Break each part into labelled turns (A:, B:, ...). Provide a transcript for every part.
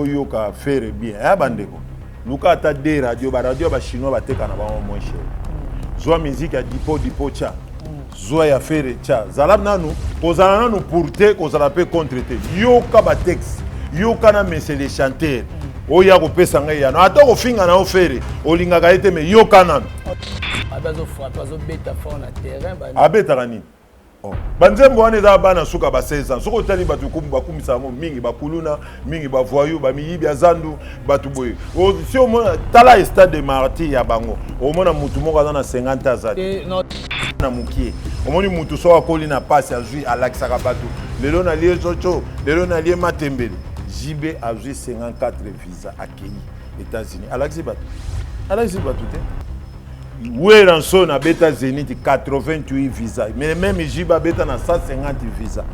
A: Yoka faire bien. Ah bandeko. Luka ata de radio ba chinois ba teka na ba moins cher. Zoa musique ya dipo cha. Zoa ya faire cha. Zalab nanu, kozala nanu pourte kozala pe contre te. Yoka ba texte. Yoka na mese les chanteurs. Oya ko pesa ngai ya. Ata ko finga na ofere. Olinga ka ete me yoka nanu.
B: Abazo frappe, azo beta fort na terrain ba.
A: Abeta kani. Oh. Banzembo wane za bana suka ba 16 ans. Soko tali batu bakumisa ngo mingi bakuluna, mingi ba voyou, ba miyibi azandu, batu boye. O si o mona tala stade de Marti ya bango. O mona mutu moko na 50 azati. Na mukie. O moni mutu so akoli na passe azui Alexa Kabatu. Lelo na lie Zocho, lelo na lie Matembele. JB azui 54 visa accueilli États-Unis. Alexis Batu. Alexis Batu te. Oueranso na beta Zénith 88 visa. Mais même Jiba beta na 150 visa.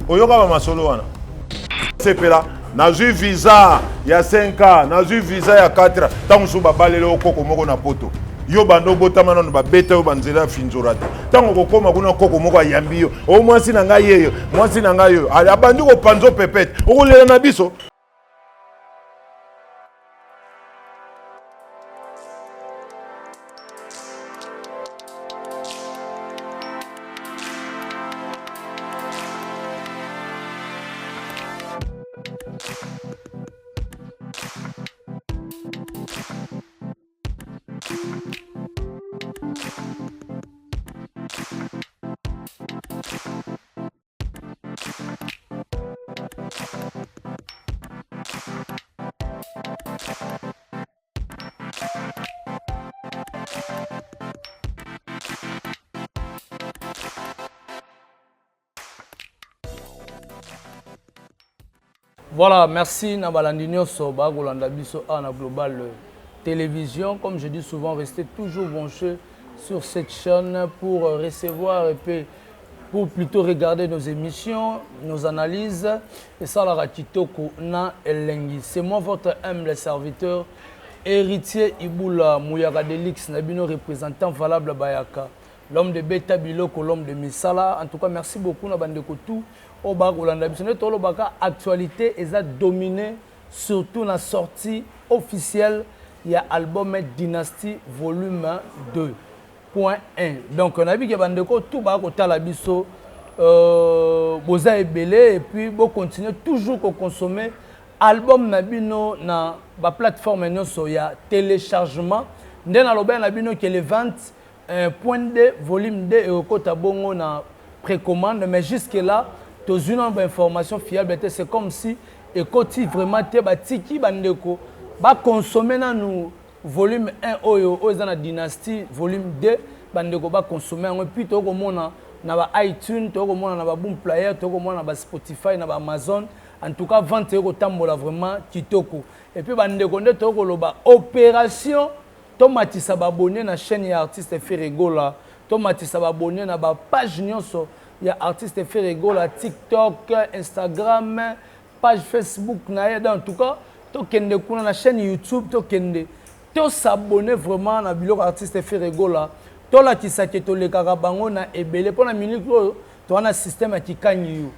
A: Oyoka ba masolo wana. Sepela na ju visa ya 5 na ju visa ya 4 tango so babalele okoko moko na poto. Yo bando botama na ba beta yo banzela finzorata. Tango kokoma kuna koko moko ayambi yo. O mwasi na ngai yeyo, mwasi na ngai yo. Abandi ko panzo pepete. Okulela na biso.
B: Voilà, merci Nabalandinho Soba, Golanda Biso à la Global Télévision. Comme je dis souvent, restez toujours branchés sur cette chaîne pour recevoir et puis pour plutôt regarder nos émissions, nos analyses. Et ça, la Ratitoko na Elengi. C'est moi, votre humble serviteur, héritier Iboula Mouyaka Delix, Nabino, représentant valable Bayaka. L'homme de Beta Biloko, l'homme de Misala. En tout cas, merci beaucoup, Nabandeko tout. Au bas Golanda Biso, actualité est dominée, surtout la sortie officielle. Il y a l'album Dynasty volume 2.1. Donc, on a vu que tout bas côté la Biso, Boza est belé et puis vous continuez toujours à consommer album Nabino na la plateforme il y a téléchargement. Ndé na lobe Nabino qui est le 20.2 volume 2 et au côté bongo na précommande, mais jusque là. Tous une information fiable, c'est comme si et côté vraiment te batiki bandeko ba consommer na nous volume 1 oyo na dynastie volume 2 bandeko ba consommer en puis to komona na ba iTunes to komona na ba Boom Player to komona na ba Spotify na ba Amazon en tout cas vente ko tambola vraiment kitoko et puis bandeko nde to koloba opération to matisa ba abonné na chaîne ya artiste Ferregola to matisa ba abonné na ba page nyonso. Il y a artistes Ferrego, la TikTok, Instagram, page Facebook, en tout cas, tu as la chaîne YouTube, tu s'abonner vraiment à la artiste Ferrego là. Tu as qui s'est fait le carabango na ebele pour la minute tu as un système qui gagne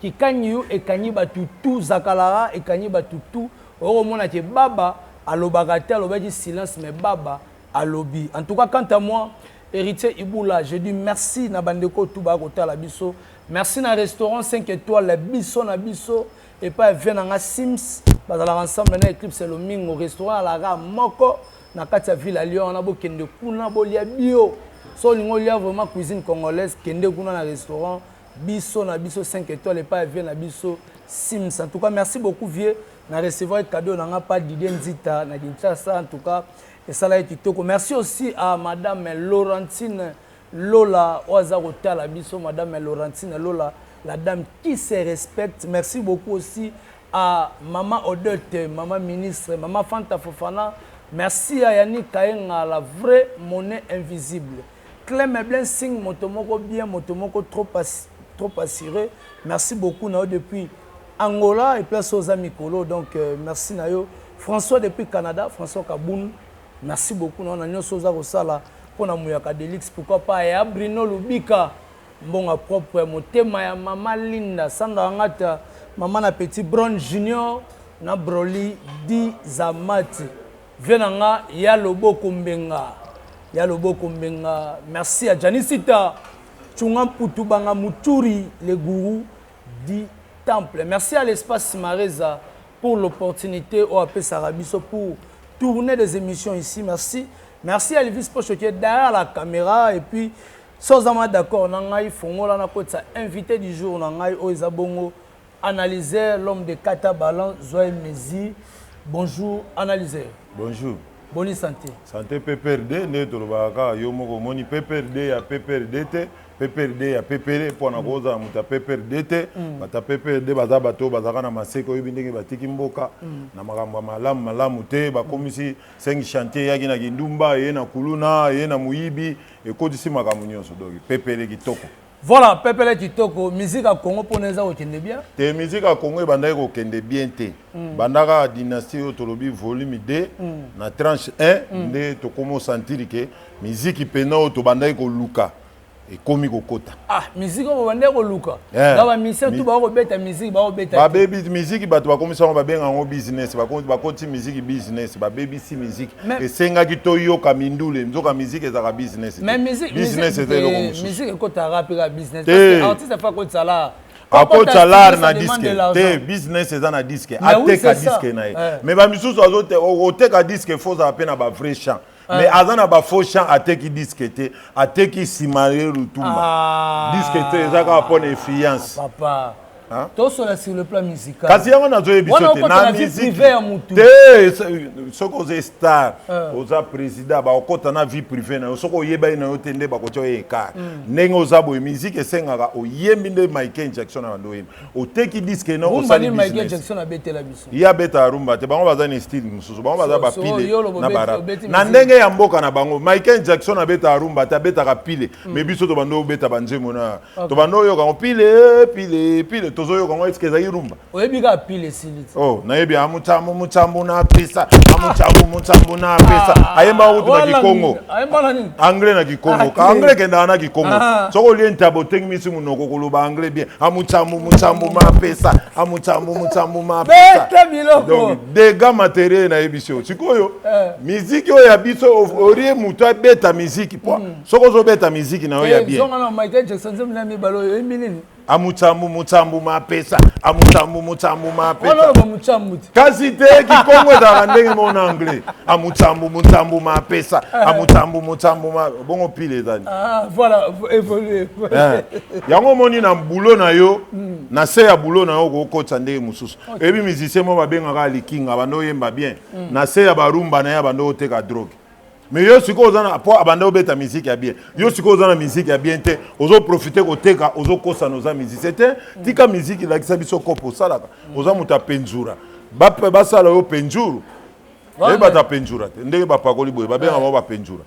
B: et kanyi batutu zakalara et kanyi batutu au moment que baba alobagate alobaki silence mais baba alobi. En tout cas quant à moi héritier Iboula, je dis merci na bandeko tuba kota la biso. Merci na restaurant 5 étoiles la biso na biso et pas venanga Sims bazala ensemble na Eclipse le mingo restaurant la ga moko na kati ya ville à Lyon na bokende kuna bolia bio. So lingo lia vraiment cuisine congolaise kende kuna na restaurant biso na biso 5 étoiles et pas na biso Sims. En tout cas merci beaucoup vieux na recevoir cadeau na pas Didier Nzita na Kinshasa en tout cas. Et ça là est kitoko. Merci aussi à madame Laurentine Lola Oazarota la biso madame Laurentine Lola la dame qui se respecte. Merci beaucoup aussi à maman Odette, maman ministre, maman Fanta Fofana. Merci à Yannick Kaenga la vraie monnaie invisible. Clem Blessing motomoko bien motomoko trop assuré. Merci beaucoup Nao depuis Angola et place aux amis Kolo donc merci Nayo. François depuis Canada, François Kaboun. Merci beaucoup. Nous avons soza kosala pona Mouyaka Delix pourquoi pas et Abrino Lubika mbonga propre motema ya mama Linda Sandra Ngata maman na petit Brown Junior na Broly di Zamati venanga ya loboko mbenga merci à Janisita Chunga Putu Banga Muturi le gourou du temple. Merci à l'espace Mareza pour l'opportunité au AP Sarabiso pour tourner des émissions ici. Merci à Elvis Pocho qui est derrière la caméra. Et puis, sans d'accord, Nangai Fongola Nakota, invité du jour, Nangai Oizabongo, analyseur, l'homme de Kata Balan, Zoé Mézi. Bonjour, analyseur.
A: Bonjour.
B: Bonne santé.
A: Santé PPRD, Netolobaka, Yomoko Moni, PPRD à PPRDT, PPRD à PPRD, pour na goza muta PPRDT, bata PPRD baza bato bazaka na maseko yibindenge batiki mboka na makambo malamu te bakomisi 5 chantier yaki na kindumba ye na kuluna ye na muyibi ekodisi makambo nyonso donc PPRD kitoko.
B: Voilà, Pepele Kitoko, musique à Congo pour nous au Kende bien.
A: Te musique à Congo bandai ko kende bien te. Bandaka dynastie Otolobi volume 2 na tranche 1 nde to komo sentir que musique peno to bandai ko luka et komi ko kota.
B: Ah, musique au bandai ko luka. Dans la mission tout ba ko beta musique ba ko beta.
A: Ba baby musique ba to ba komisa ba benga ngo business ba konti musique business ba baby si musique et senga kitoyo kamindule nzoka musique ezaka business.
B: Mais musique musique ko ta rap la business parce que artiste fa ko tsala.
A: Ako salaire na disque te business eza na disque ateka disque na ye mais ba misusu azote oteka disque faut appeler na ba vrai chant mais azana ba faux chant ateki disque te ateki simare rutumba disque te ezaka pour influence
B: papa tout sur le plan musical.
A: Kasi yango nazo ebisote na musique te soko ze star oza président ba okota na vie privée na soko yeba ina yotende ba kocho eka ndenge oza boy musique esengaka oyembi nde Michael Jackson na ndo yembi oteki disque no osali business
B: Michael Jackson abetela biso
A: ya beta rumba te bango baza ni style mususu bango baza ba pile na bara na ndenge ya mboka na bango Michael Jackson abeta rumba te abeta ka pile mais biso to bando beta banzemo na to bando yo ka pile tozoyo kongo eske za irumba
B: oyebika pile siliti
A: oh na yebi amutambu na pesa amutambu na pesa ayemba utu na Kikongo
B: ayemba na nini
A: anglais na Kikongo ka anglais kenda na Kikongo soko li ntabo tengi misi munoko kuluba anglais bien amutambu ma pesa amutambu ma pesa
B: beta biloko
A: donc dégâts matériels na yebisio sikoyo musique o ya biso orie mutu beta musique po soko zo beta musique na yo ya bien
B: zonga na Michael Jackson zemna mi balo yo minini
A: amutambu ma pesa amutambu ma pesa
B: wala ba mutambu
A: kasi te Kikongo za ndenge mon anglais amutambu ma pesa amutambu ma bongo pile zani
B: voilà évoluer
A: yango moni na bulo na yo na se ya bulo na yo ko kota ndenge mususu ebi musicien mo babengaka likinga bando yemba bien na se ya barumba na ya bando oteka drogue. Mais yo siko ozana po abanda obeta musique ya bien yo siko ozana musique ya bien te ozo profiter ko teka ozo kosa noza musique c'était tika musique la kisa biso kopo salaka oza muta penjura ba sala yo penjuru e bata penjura te ndenge ba pakoli boye ba benga ba penjura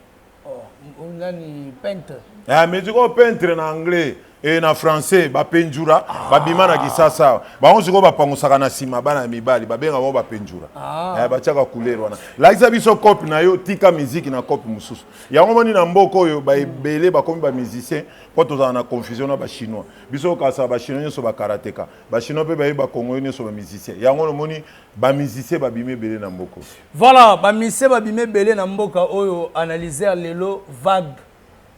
B: nani peintre
A: mais tu ko peintre na anglais et na français ba penjura ba bima na kisasa ba onzi ko ba pangosaka na sima bana mibali ba benga ba penjura ba tiaka couleur wana la isa biso copie na yo tika musique na copie mususu yango moni na mboko yo ba ebele ba komi ba musicien po to na confusion na ba chinois biso kasa ba chinois nyoso ba karateka ba chinois pe ba kongo nyoso ba musicien yango no moni ba musicien ba bime bele na mboko
B: voilà ba musicien ba bime bele na mboka oyo analyser lelo vague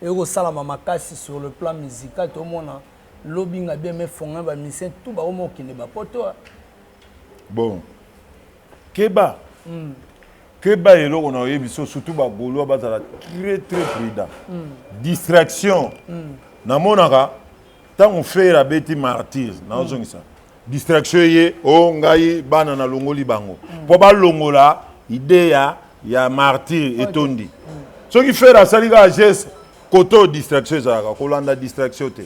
B: et au salama makasi sur le plan musical tout le monde lobbying a bien mais font un musicien tout ba omo qui ne ba poto
A: bon keba eloko na yebiso surtout ba golo ba za très prudent distraction na monaka tant on fait la bêtise martyrs na ozongisa distraction ye o ngai bana na longoli bango po ba longola idée ya martyr etondi ce qui fait la saliga geste koto distraction ezalaka kolanda distraction te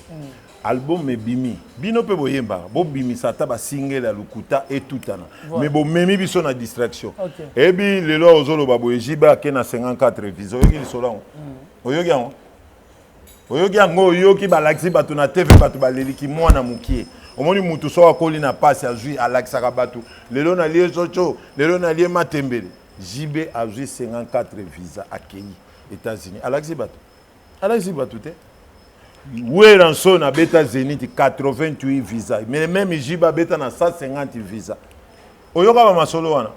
A: album ebimi bino mpe boyemba bobimisa ata basingele ya lukuta etutana mais bomemi biso na distraction ebi lelo ozoloba boye jibe ake na 54 visa oyoki lisolo yango oyoki yango oyoki balakisi bato na tv bato baleliki mwana mokie omoni mutu so akoli na pasi azwi alakisaka bato lelo nalie socho lelo nalie matembele jibe azwi 54 visa akei États-Unis alakisi bato te Weranso na beta Zénith 88 visa mais même Jiba beta na 150 visa oyoka ba masolo wana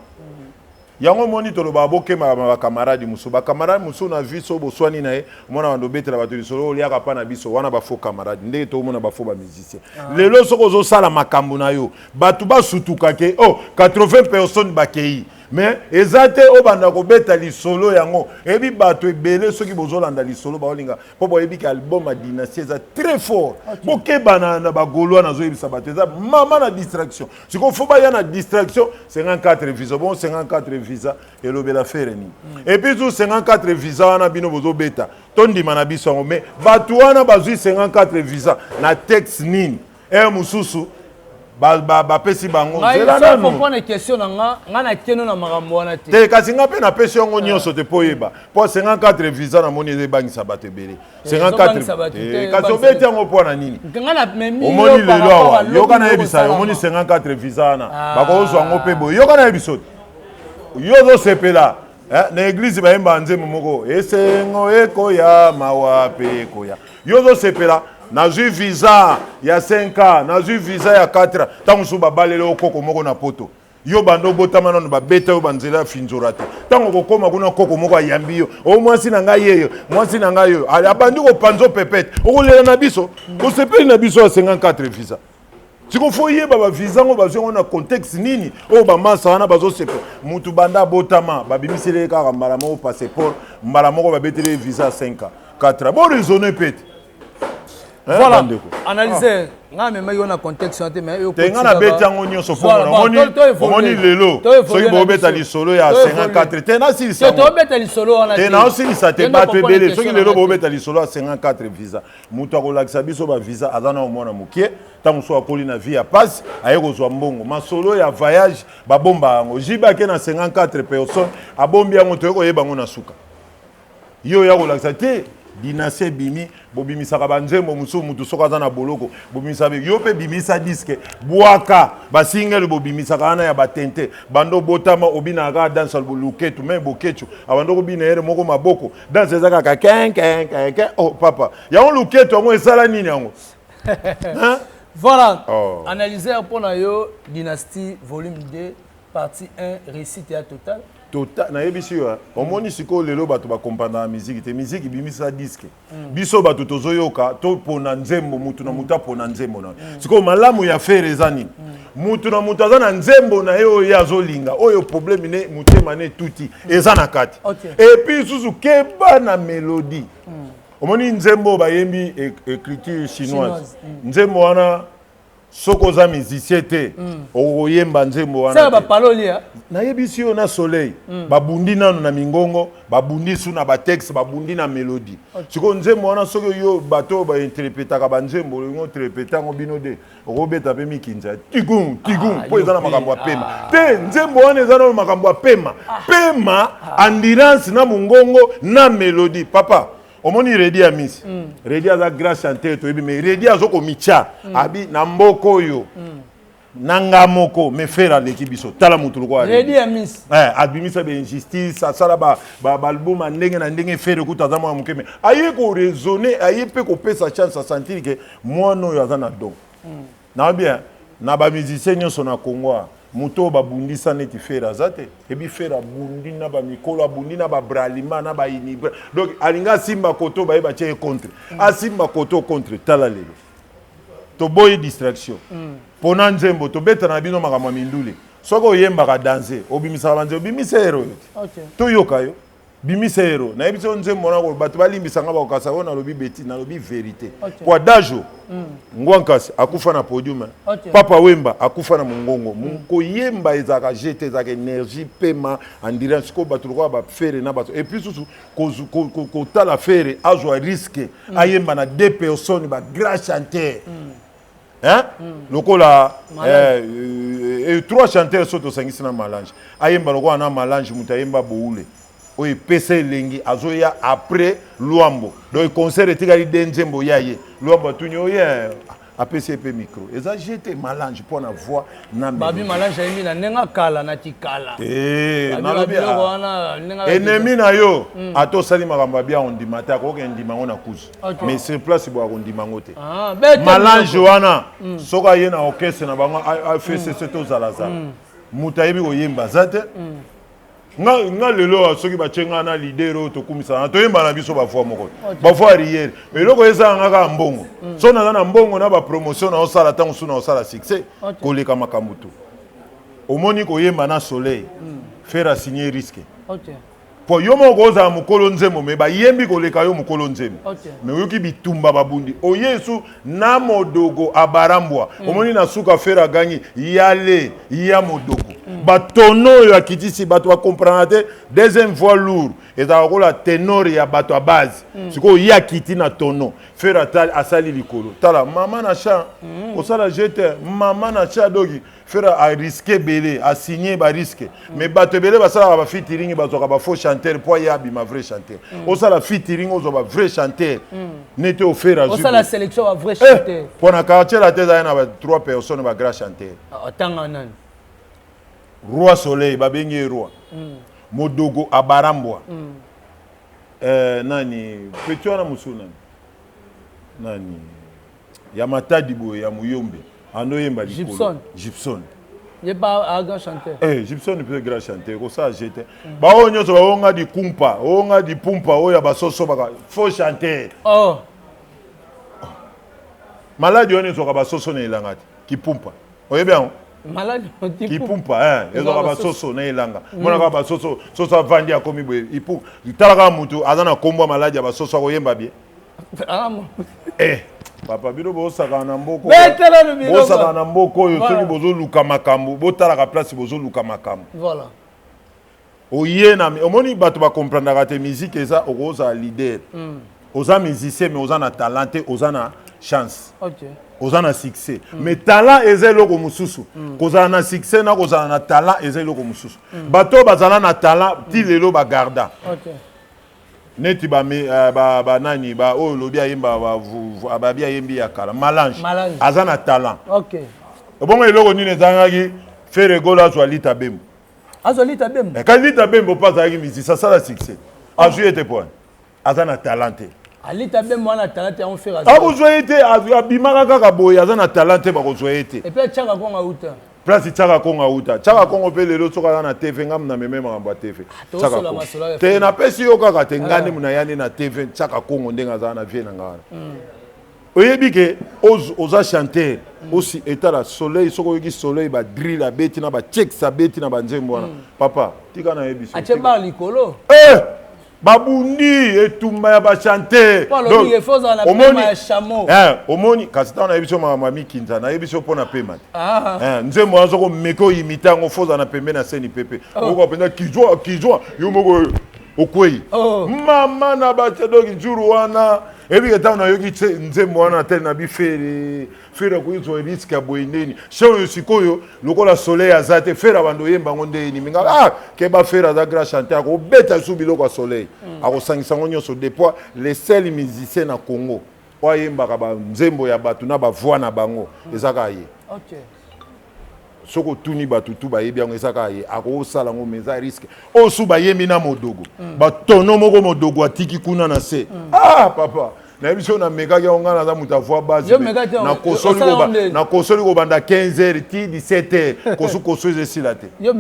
A: yango moni to ba boke ma camarade muso ba camarade muso na vie so bo swani na ye mona bando betela bato lisolo oliaka pa na biso wana ba faux camarade ndenge to mona ba faux ba musicien lelo soko zo sala makambo na yo bato ba sutuka ke 80 personnes bakei mais ezate obanda ko beta lisolo yango ebi bato ebele soki bozolanda lisolo ba olinga po boyebi ka album a dynastie eza très fort boke bana na ba golwa na zo ebisa bato eza mama na distraction siko fo ba ya na distraction 54 visa bon 54 visa elobela fere ni et puis tout 54 visa wana bino bozo beta tondima na biso ngo mais bato wana bazui 54 visa na texte nini mususu ba pesi bango
B: zela na no comprendre question nga na keno na makambo wana
A: te kasi nga pe na pesi yango nyonso te poyeba po 54 visa na moni ebangisa bato ebele 54 kasi obeti yango po na nini
B: nga na memi
A: omoni lelo awa yoka na yebisa yo omoni 54 visa na bakozwa yango pe boye yoka na yebiso yo zo sepela na église bayemba nzembo moko esengo ekoya mawape ekoya yo zo sepela nazui visa ya 5 ans, nazui visa ya 4 ans. Tant que vous balez le koko moko na poto. Yo bando botama na ba beta yo banzela finzorate. Tant que koma kuna koko moko yambi yo. O mwasi na ngai yeyo, mwasi na ngai yo. Abandi ko panzo pepete. O lela na biso, ko sepeli na biso 54 visa. Siko foye ba visa ngo bazwe na contexte nini? O ba masa wana bazo sepe. Mutu banda botama, ba bimisele ka mbala mo passeport, mbala moko ba betele visa 5 ans, 4 ans. Bon raisonner pete.
B: Voilà, analyser. Nga me mayo na contexte santé mais yo
A: tenga na betango nyonso fona omoni lelo soki bo beta lisolo ya 54 tena silisa
B: to beta lisolo ona
A: tena silisa te bato ebele soki lelo bo beta lisolo ya 54 visa mutu akolakisa biso ba visa azana omona mukie tango so akoli na vie ya passe ayeko zwa mbongo masolo ya voyage babomba yango jiba ke na 54 personnes abombi yango to yeko yeba ngo na suka yo ya kolakisa te dinase bimi bobimisaka banzembo musu mutu soka za na boloko bobimisa be yo pe bimisa disque bwaka basingelo bobimisaka ana ya batente bando botama obina ka danse al boluketu me boketu abando ko bina ere moko maboko danse ezaka ka ken oh papa ya on luketu ngo esala nini yango
B: hein voilà analyser pour na yo dynastie volume 2 partie 1 récit et total
A: total na yebisi yo omoni siko lelo bato ba comprendre la musique te musique bimisa disque biso bato tozoyoka to pona nzembo mutu na muta pona nzembo na siko malamu ya faire ezani mutu na mutu azana nzembo na yo ya zolinga oyo problème ne mutema ne tuti ezana kati et puis susu keba na mélodie omoni nzembo bayembi écriture chinoise nzembo wana soko za musicien te okoyemba nzembo wana
B: ça ba palolia
A: na yebisi yo na soleil babundi nano na mingongo babundi su na ba texte babundi na mélodie siko nzembo wana soko yo bato ba interprétaka ba nzembo ngo interpréta ngo bino de okobeta pe mikinza tigum po ezana makambo ya pema te nzembo wana ezana makambo ya pema pema endurance na mungongo na mélodie papa omoni redi ya misi redi aza grâce chanter to ebi mais redi azoko micha abi na mboko yo nanga moko me fera lekibiso tala mutu kwa
B: redi ya misi
A: abimisa be injustice asala ba album ndenge na ndenge fere kuta za mwa mukeme aye ko raisonner aye pe ko pesa chance à sentir que moi no yo azana don na bien na ba musicien nyonso na Congo muto babundisa neti fera zate ebi fera bundi na ba mikolo bundi na ba bralima na ba inibra donc alinga simba koto ba eba tie contre asimba koto contre tala lelo to boy distraction pona nzembo to beta na bino makamwa mindule soko yemba ka danser obimisa banze obimisa hero to yokayo bimisa hero na ebiso nzembo na ko bato balimbisa nga ba kokasa ona lobi beti na lobi vérité kwa dajo ngwankasi akufa na podium papa wemba akufa na mungongo munko yemba ezaka jete ezaka énergie pema endurance ko bato ko ba faire na bato et puis susu ko tala faire azwa risque ayemba na deux personnes ba grand chanteur hein lokola trois chanteurs soto sangisi na malange ayemba lokola na malange mutayemba boule oye pese lengi azoya après luambo donc concert etikali denzembo yaye luambo tunyo ye apese pe micro eza jeté malange pour na voix na
B: babi malange yemi na nenga kala na tikala
A: na lobi ennemi na yo ato sali makambo bia on dimata ko ke ndimango na kuzu mais sur place bo ko ndimango te malange wana soka ye na orchestre na bango a fait ce to zalaza muta yebi ko yemba zate nga lelo soki bachenga na lidero to kumisa to yemba na biso ba fois moko ba fois arrière mais loko eza nga mbongo so na na mbongo na ba promotion na osala tango suna osala succès koleka makambutu omoni ko yemba na soleil faire signer risque po yo moko oza mukolo nzembo me ba yembi koleka yo mukolo nzembo me yoki bitumba babundi o Yesu na modogo abarambwa omoni na suka faire gagner yale ya modogo batono yo akitisi bato ba comprendre deuxième fois lourd et ça la ténor ya bato à base siko ya kiti na tono faire asali likolo tala mama na cha ko sala jete mama na cha dogi faire à risquer belé à signer ba risque mais bato belé ba sala ba featuring ba zoka ba faux chanteur po ya bi ma vrai chanteur o sala featuring o zo ba vrai chanteur n'était offert à
B: o sala sélection ba vrai chanteur
A: pour na quartier la tête na ba 3 personnes ba grand chanteur
B: tanga nani
A: Roi Soleil, babengi roi. Modogo abarambwa. Nani, petio na musuna. Nani. Yamata dibo ya muyombe. Ando yemba
B: Gibson.
A: Gibson.
B: Il pas un grand chanteur.
A: Gibson est plus grand chanteur. Ko ça j'étais. Ba onyo so ba onga di kumpa, onga di pumpa oya ba soso baka. Faux chanteur.
B: Oh.
A: Malade onyo so ba soso na ilangati. Ki pumpa. Oye bien.
B: Malade
A: qui pumpa ezo ka basoso na elanga mona ka basoso soso avandi akomi boye ipu talaka mutu azana kombo maladi ya basoso akoyemba bien papa bino bo saka na mboko bo saka na mboko yo soki bozo luka makambo bo talaka place bozo luka makambo
B: voilà
A: oye na omoni bato ba comprendre ka te musique eza oza leader oza musicien mais oza na talent oza na chance oza na succès mais talent eza eloko mususu kozala na succès na kozala na talent eza eloko mususu bato bazala na talent ti lelo bagarda neti banani oyo lobi ayemba babi ayembi ya kala malange aza na talent ebongo eloko nini ezangaki faire egolo azwa lita bembo kali lita bembo mpo azalaki misisi asala succès azwi ete poani aza na talent te
B: alita be mwana talent on fait
A: akozwa ete abimaka kaka boye aza na talent te bakozwa ete
B: et puis tchaka konga uta
A: place tchaka konga uta tchaka kongo pe lelo soka na TV ngam na meme makambo TV te na pesi yo kaka te ngani muna yani na TV tchaka kongo ndenga za na vie na ngana oyebi ke oza chanteur aussi état la soleil soko yoki soleil ba drill a beti na ba check sa beti na ba nzembo wana papa tika na yebi
B: ache ba likolo
A: babundi etumba ya bachante omoni kasi ntango nayebi so mami kinza nayebi so mpo na pema te nzembo wana soko meke oyimite yango foza na pembe na seni pepe okoka mpenza kizwa yo moko okwei mama na batedoki njuru wana ebike ntango nayoki nzembo wana tele na bifere fere akoyizwa riske ya boye ndeni che oyo sikoyo lokola soleil aza te fere abando oyemba yango ndeni minga keba fere aza grand chanteur akobeta su biloko ya soleil akosangisa yango nyonso depuis les seuls musiciens na Congo oyo ayembaka banzembo ya bato na bavoi na bango ezaka ye soko tuni bato tu bayebi yango ezaka ye akosala yango mais eza riske oyo su bayembi na modogo batono moko modogo atiki kuna na se papa nayebi so namekaki yango ngai naza moto avoi base na kosoli kobanda 15h ti 17h kosu eza esila te ya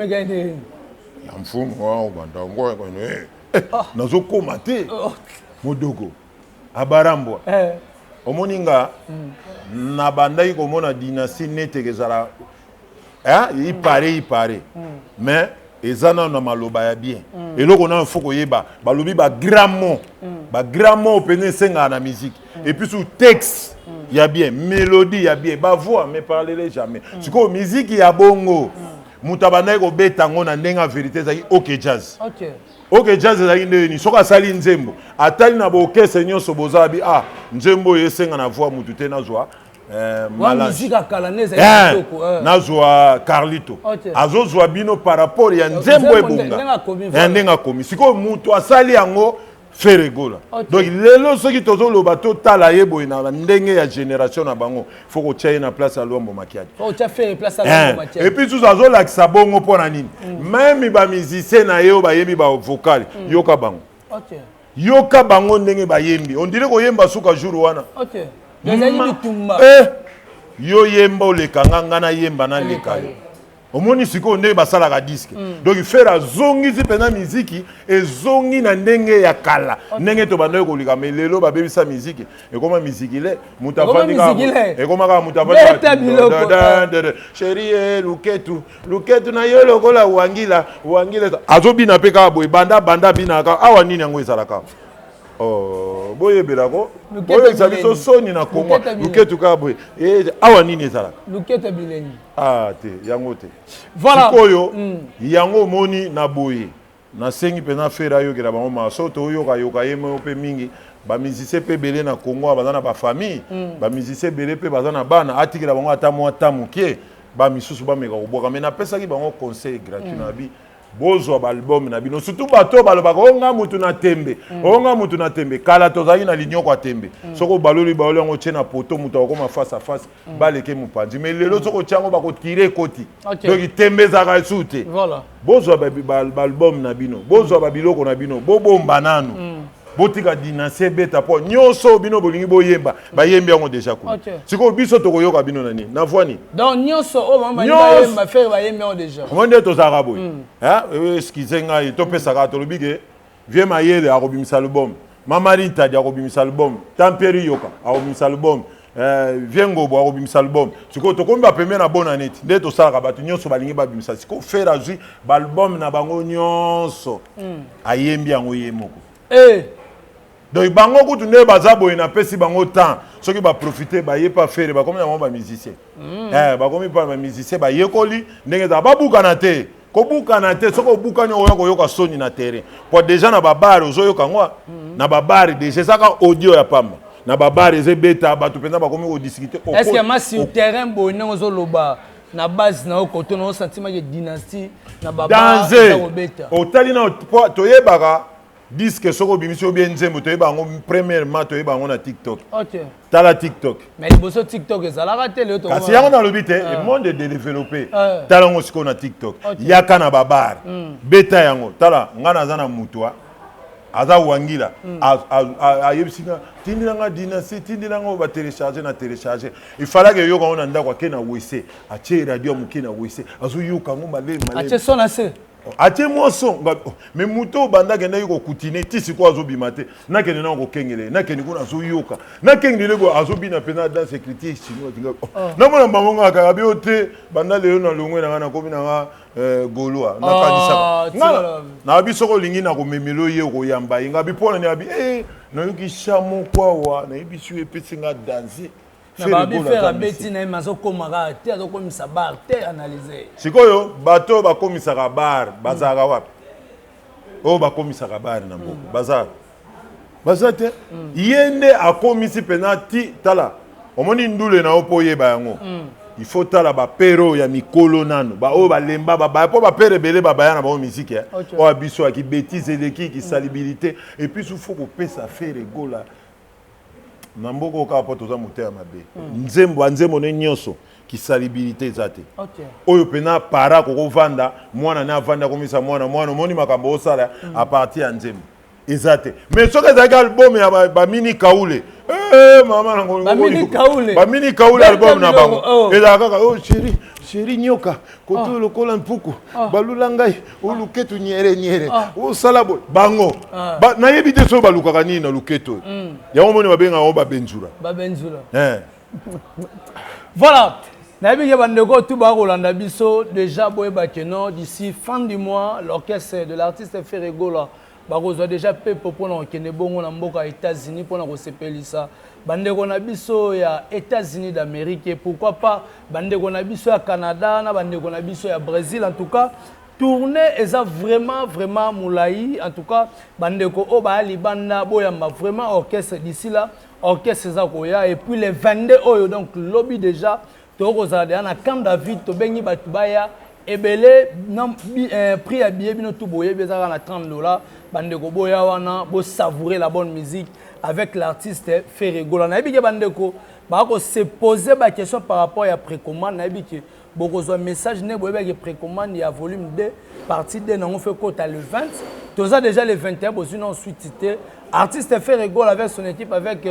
A: mfumu obanda ngo nazokoma te modogo abarambwa omoni nga nabandaki komona dynastie nete ezala ipare mais eza nano na maloba ya bien eloko nano fo koyeba balobi grand mot pene esengaka na musique et puis sur texte ya bien mélodie ya bien bavoix mais parlez jamais sikoyo musique ya bongo moto abandaki kobeta yango na ndenge ya vérité ezalaki ok jazz jazz ezalaki ndeni soki asali nzembo atali na bookese nyonso bozabi nzembo oyo esenga na voix mutu te nazwa nazwa Carlito azozwa bino par rapport ya nzembo ebonga ya ndenge akomi sikoyo mutu asali yango faire egola donc lelo soki tozoloba totala ye boye na ndenge ya génération na bango faut kotia ye na place ya Luambo Makiadi et puis tous azolakisa bongo mpo na nini même bamusicien na ye oyo bayembi bavokale yoka bango ndenge bayembi on dirait koyemba suka jour wana yo yemba oleka nga na yemba na leka yo omoni siko nde basala ka disque donc il fait la zongi si pena musique et zongi na ndenge ya kala ndenge to bando ko lika mais lelo ba bebisa musique et comment musique ile mutafani ka et comment ka mutafani chérie luketu na yo lokola wangila azobina pe ka boy banda bina ka awa nini yango ezalaka oh boye belako boye sabiso soni na kongo luketu ka boy awa nini ezalaka
B: luketu bilengi
A: te yango te
B: voilà
A: sikoyo yango moni na boye na sengi pena fera yo kila bango masoto yo ka yemo pe mingi ba musicien pe belé na Congo bazana ba famille ba musicien belé pe bazana bana atikela bango ata mo ata mukie ba misusu ba meka koboka mais na pesa ki bango conseil gratuit na bi bozo ba album na bino surtout bato balobaka onga mutu na tembe kala tozali na lignon kwa tembe soko baloli ngo tshena poto mutu akoma face à face baleke mupanzi mais lelo soko tsango bako tirer koti donc tembe zaka sute
B: voilà
A: bozo ba album na bino bozo ba biloko na bino bobomba nanu botika dynastie beta po nyonso bino bolingi boyemba bayembi yango déjà ko siko biso tokoyoka bino nani na voini
B: donc nyonso o mama bayemba faire bayembi yango déjà
A: monde to zaka boy excusez ngai to pesa ka to lobige vie mayele akobimisa album mama rita dia akobimisa album tamperi yoka akobimisa album viengo bo akobimisa album siko to komba pembe na bonne année nde to sala bato nyonso balingi babimisa siko faire azui ba album na bango nyonso ayembi yango yemoko donc bango kutu nde baza boye na pesi bango temps soki ba profiter ba yepa faire ba komi na ba musicien ba komi pa ba musicien ba yekoli ndenge za ba bukana te ko bukana te soko bukanya oya ko yoka soni na terrain pour déjà na ba bar ozo yoka ngwa na ba bar déjà saka audio ya pamba na ba bar eze beta ba to penda ba komi ko discuter
B: est-ce que ma sur terrain boye nzo loba na base na koto no sentiment de dynastie na ba bar za beta
A: otali na to yebaka disque soko bimisio bien nzembo to yeba ngo premièrement to yeba ngo na TikTok.
B: OK.
A: Tala TikTok.
B: Mais boso TikTok ezala tele to.
A: Kasi yango na lobite le monde est développé. Tala ngo siko na TikTok. Yaka na babar. Beta yango. Tala ngana zana mutwa. Aza wangila. Ayebsinga tindilanga dynastie tindilanga ba télécharger na télécharger. Il fallait que yo ko na ndakwa ke na WC. Ache radio muke na WC. Azu yuka ngo male.
B: Ache sona se.
A: Atie moi son mais muto banda kenda yiko kutine tisi ko azobima te na kende na ko kengele na kende ko na zo yoka na kengele go azobina pena dans sécurité chinois tinga na mona mbonga ka bi ote banda leo na longwe na ko bina goloa na kadisa na bi soko lingi na ko memelo ye ko yamba inga bi pona ni abi na yoki chamo kwa wa na bi sué pesinga danser
B: na babi faire abeti na mazo komaka te azokomisa bar te analyser
A: sikoyo bato bakomisaka bar bazaka wapi o bakomisaka bar na mboka baza te yende akomisi penati tala omoni ndule na opo yeba yango il faut tala ba pero ya mikolo nano ba o balemba ba po ba pere belé ba ya na ba musique o abiso aki bêtise eleki ki salibilité et puis il faut ko pesa faire gola Namboko ka poto za mutema mabe. Nzembo ne nyonso ki salibilité zate.
B: OK.
A: Oyo pena para ko vanda mwana na vanda komisa mwana moni makambo osala à partir ya nzembo. Ezate. Mais soka za album ya ba mini kaule. Mama na ngolo. Ba mini kaule album na bango. Ezaka oh chérie nyoka koto lokola mpuku balula ngai o luketu nyere o salabo bango na yebite so balukaka nini na luketo ya omoni babenga o babenzula
B: voilà na yebi ke bandeko tu ba kolanda biso déjà boyeba ke non d'ici fin du mois l'orchestre de l'artiste Ferregola bakozwa déjà pepo pona okende bongo na mboka États-Unis pona kosepelisa bandeko na biso ya États-Unis d'Amérique et pourquoi pas bandeko na biso ya Canada na bandeko na biso ya Brésil en tout cas tournée eza vraiment moulayi en tout cas bandeko o ba libanda boyamba vraiment orchestre d'ici là orchestre eza koya et puis les 22 oyo donc lobby déjà tokozala déjà na Camp David to bengi batu baya ebele non prix à billet bino tout boye bezaka na $30 bandeko boya wana bo savourer la bonne musique avec l'artiste Ferregola na yebi ke bandeko ba ko se poser ba question par rapport à précommande na yebi ke bokozwa message ne boyeba ke précommande ya volume 2 partie 2 nango fait kota le 20 toza déjà le 21 bozuna ensuite cité artiste Ferregola avec son équipe avec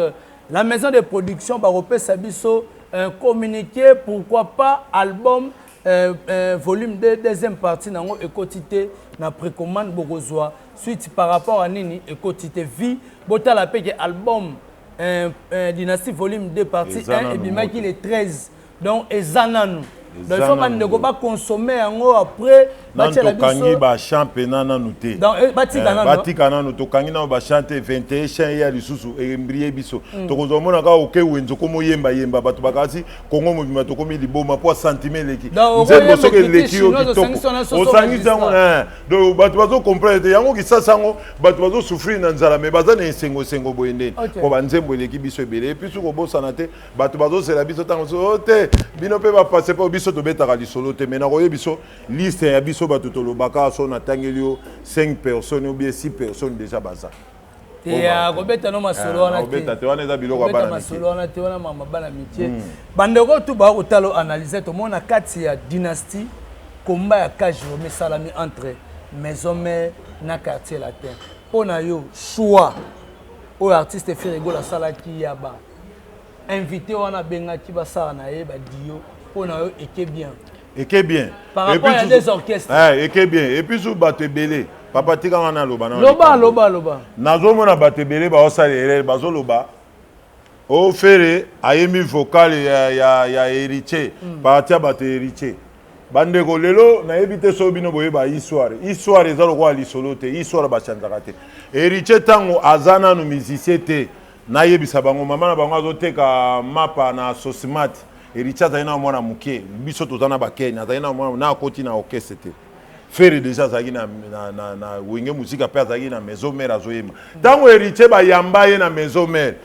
B: la maison de production ba repesa biso un communiqué pourquoi pas album volume 2 deuxième partie nango ekotité na précommande bokozwa suite par rapport à nini ekotité vie botala peke album Dynastie volume 2 partie 1 et bimaki le 13 donc ezananu donc il faut man ne pas consommer yango après
A: batia kangi ba championnat nanu te
B: donc
A: batika nanu to kangi na ba chanter 21 chien ya lisusu embrier biso to kozomona ka oke wenzo komo yemba yemba bato bakasi kongo mobima to komi liboma po sentiment leki nzembo soke leki yo kitoko osangi zango na donc bato bazo comprendre yango kisasango bato bazo souffrir na nzala mais baza na esengo sengo boyende ko ba nzembo leki biso ebele puis ko bosana te bato bazo sela biso tango so te bino pe ba passer pas biso to betaka lisolo te mais na koye biso liste ya biso bato to lobaka so na tangeli 5 personnes ou bien 6 personnes déjà baza
B: ya kobeta no masolo wana te
A: kobeta te wana eza biloko bana
B: masolo wana te wana mama bana mitié bandeko tu ba otalo analyser to mona kati ya dynastie komba ya cage mais salami entre maison mère na quartier latin pona yo choix o artiste Ferego la salaki ya ba invité wana bengaki ba sala na ye ba dio pona yo eke bien.
A: Et que bien.
B: Par rapport à des orchestres.
A: Et que bien. Et puis sous Batebele, papa tika wana loba.
B: Loba.
A: Nazo mona Batebele ba osale bazo loba. O fere ayemi vocal ya héritier. Partia bate héritier. Bande ko lelo na ebite so bino boye ba histoire. Histoire ezalo kwa lisolo te. Histoire ba chantaka te. Héritier tango azana no musicien te. Na yebisa bango mama na bango azoteka mapa na Sosimat. Héritier azana mwana muke biso tozana ba Kenya azana mwana na koti na orchestre te. Faire déjà zaki na wenge musique pe azaki na maison mère azoyema. Tango héritier ba yamba ye na maison mère.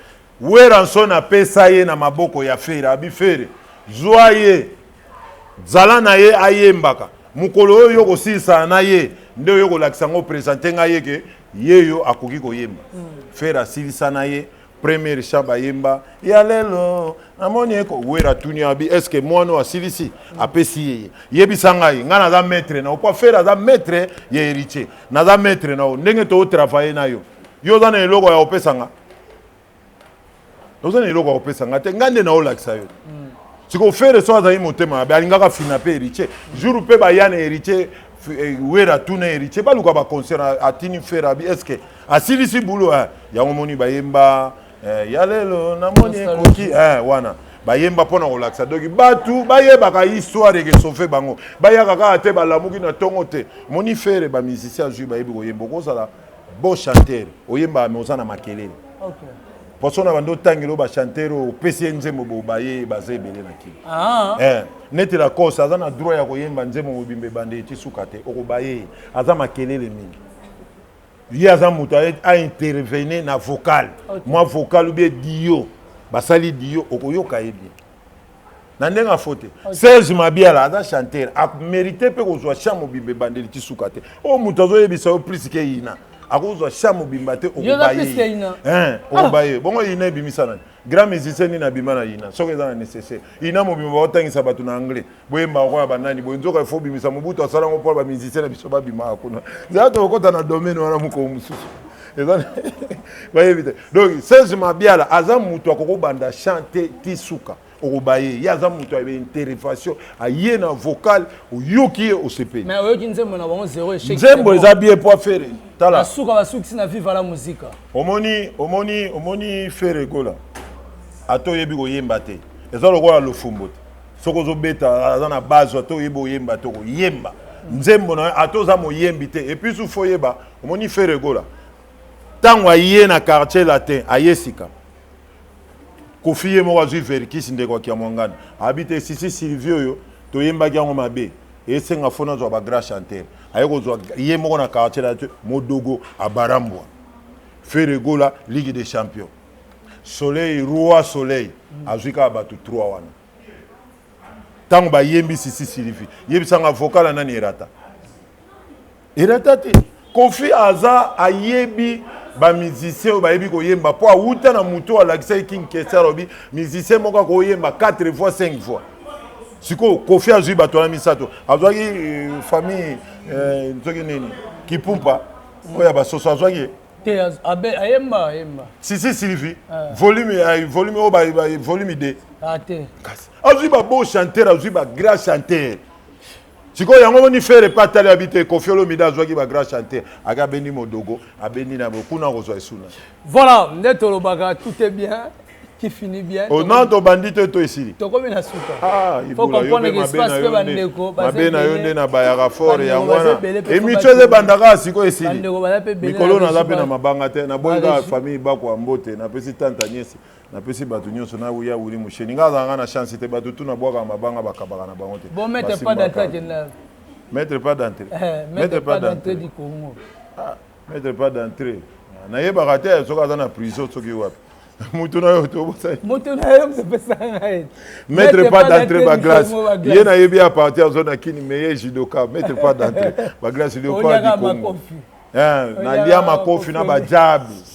A: Weranso na pesa ye na maboko ya Fere abi Fere. Joye zala na ye ayembaka. Mukolo oyo yoko sisa na ye nde yoko lakisa ngo présenter nga ye ke yeyo akoki koyemba. Fere asilisa na ye premier chamba yemba ya lelo amoni eko wera tunia abi est-ce que moi no asilisi apesi yebisanga yi ngana za maître na opa Fere za maître ye héritier na za maître na ndenge to travailler na yo yo za na eloko ya opesanga ozana eloko ya opesanga te ngande na olakisa yo siko Fere so za motema abi alingaka fina pe héritier jour pe ba yana héritier wera tuna héritier ba luka ba concert atini Fere abi est-ce que asilisi bulo ya ngomoni ba yemba ya lelo na moni ekoki wana bayemba pona kolakisa doki batu bayebaka histoire ke sauver bango bayaka kaka te balamuki na tongo te moni Fere ba musicien azwi bayebi koyemba kozala bon chanteur oyemba meoza na makelele posona bando tangelo ba chanteur opesi nzembo bo baye baze ebele na kili neti la cause aza na droit ya koyemba nzembo mobimbe bande eti suka te okobaye aza makelele mingi il y a un intervenir na vocal moi vocal ou bien dio basali dio okoyoka yebi na ndenga fote Serge Mabiala aza chanteur a mérité pe kozwa chamo bimbe bandeli tisukate o mutazo yebisa o plus ke ina akozwa chamo bimba te okobaye okobaye bongo ina bimisana grand musicien ni na bimana ina soki eza na nécessaire ina mobimba otangisa bato na anglais boyemba okoya banani boye nzoka ifo bimisa mobutu asalango mpo ba musicien na biso babima kuna nzela okota na domaine wana mokolo mosusu eza bayebi te donc Serge Mabiala aza mutu akokobanda chante ti suka okobaye ye aza mutu abe intervention aye na vocal oyoki ye osepe
B: mais oyoki nzembo na bango zéro échec
A: nzembo eza bien po Fere tala
B: asuka basukisi na viva la musique
A: omoni Fere kola ato yebi koyemba te eza lokola lofumbo te soko ozobeta aza na base ato yebi oyemba te koyemba nzembo na ato za moyembi te et puis sufo yeba omoni Fere kola tango aye na quartier latin ayesika kofi ye moko azwi verikisi ndeko akia mwangana abite sisi Silvio yo toyembaki yango mabe esenga fona azwa bagra chanteur aye kozwa ye moko na quartier latin modogo abarambwa Fere kola Ligue des Champions Soleil, Roi Soleil, azwika batu 3 wana. Tango ba yembi sisi Sylvie. Yebi sanga vocal nani erata. Erata te. Kofi aza ayebi ba musicien ba yebi ko yemba po awuta na muto alakisa King Kesa robi musicien moko ko yemba 4 fois 5 fois. Siko Kofi azwi bato na misato. Azwaki famille nzoki nini? Kipumpa. Oya ba soso azwaki
B: ayemba
A: Sisi Sylvie volume volume 2
B: ate
A: azwi ba beau chanteur azwi ba grand chanteur Siko yango ni faire pas tali habiter Kofiolo Mida zwaki ba grand chanter aga beni modogo abeni na kuna rozwa esuna.
B: Voilà, neto lobaka tout est bien qui finit bien.
A: Au nom de bandite to ici.
B: To comme na suka.
A: Ah,
B: il faut comprendre que espace pe bandeko
A: babena yonde na bayaka fort ya ngwana. Et mitchoze bandaka siko ici. Mikolo na zape na mabanga te na bonga famille bako mbote na pesi tanta niesi. Na pesi batu nyonso na uya uri musheni ngaza na chance te batu tuna bwaka mabanga bakabaka na bango te.
B: Bon mettez pas d'attaque là.
A: Mettre pas d'entrée.
B: Mettez pas d'entrée du Congo.
A: Ah, mettre pas d'entrée. Na yeba raté soka za na prison soki wapi. Mutuna yo to bosa.
B: Mutuna yo se pesa ngai.
A: Mettre pas d'entrée ba glace. Yena yebi à partir zone kini meilleur judoka, mettre pas d'entrée. Ba glace de pas du Congo. Na lia makofi na ba jabi.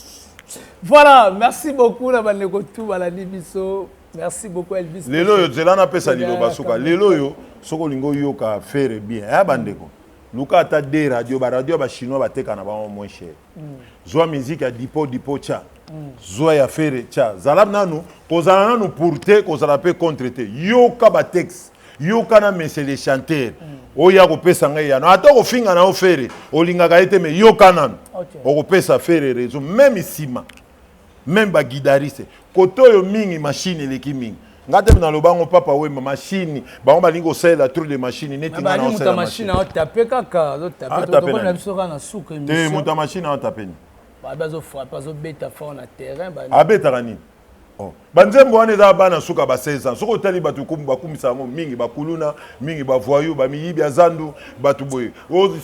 B: Voilà, merci beaucoup la bandeko tout balandi biso. Merci beaucoup Elvis.
A: Lelo yo zelana pesa lilo basuka. Lelo yo soko lingo yo ka faire bien. Ya bandeko. Luka ata de radio ba chinois ba teka na ba moins cher. Zoa musique ya dipo cha. Zoa ya faire cha. Zalab nanu kozala nanu pour te kozala pe contre te. Yo ka ba texte. Yo kana monsieur les chanteurs. Oya ko pesa ngai ya. Na ata ko finga na ofere. Olinga ka ete me yo kana. O ko pesa faire raison même isima. Même ba guitariste koto yo mingi machine eleki mingi ngate na lobango papa we machine bango balingo sela trop de machine neti ngana on sela
B: machine a tapé kaka zo tapé to ko na biso kana suka
A: émission te muta machine a tapé ni
B: ba bazo frapper zo beta fort na terrain ba
A: abeta kani oh banzembo wana za bana suka ba 16 ans soko tali batu kumba kumisa ngo mingi bakuluna mingi ba voyou ba miyibi azandu batu boye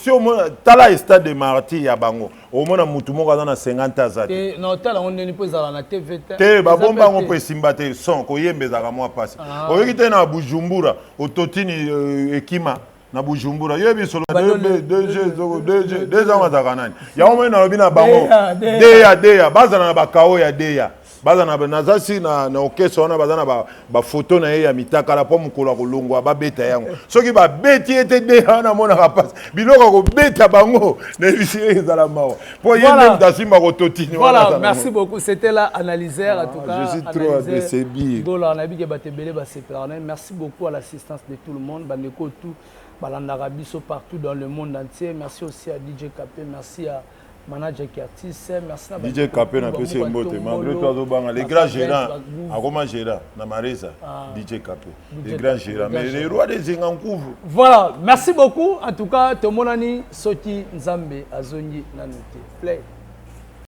A: si o mona tala stade de Marti ya bango o mona mutu moko na 50 ans
B: te na tala on ne peut za na TV
A: te ba bomba ngo pe simbate son ko yembeza ka mwa pasi o yiki na Bujumbura o totini ekima na Bujumbura yebi solo 2 ans azakanani ya o mona lobi na bango deya bazana na bakao ya deya bazana nazasi na okesa wana bazana ba photo na ye ya mitaka la po mukolo kolongwa ba beta yango soki ba beti ete de na mona kapasi biloko ko beta bango na bisi ezala mawa po yende ndasimba ko totini
B: voilà merci beaucoup c'était là analyseur en tout cas
A: je suis trop déçu
B: dola na bi ke batebele ba séparé merci beaucoup à l'assistance de tout le monde bandeko tout balandaka biso partout dans le monde entier merci aussi à DJ KP merci à manager qui artiste merci na
A: DJ KP na pesi mbote malgré toi zo banga les grands gérants akoma gérant na Mareza DJ KP les grands gérants mais les rois des Zingankuvu
B: voilà merci beaucoup en tout cas tomonani soki nzambe azongi na noté play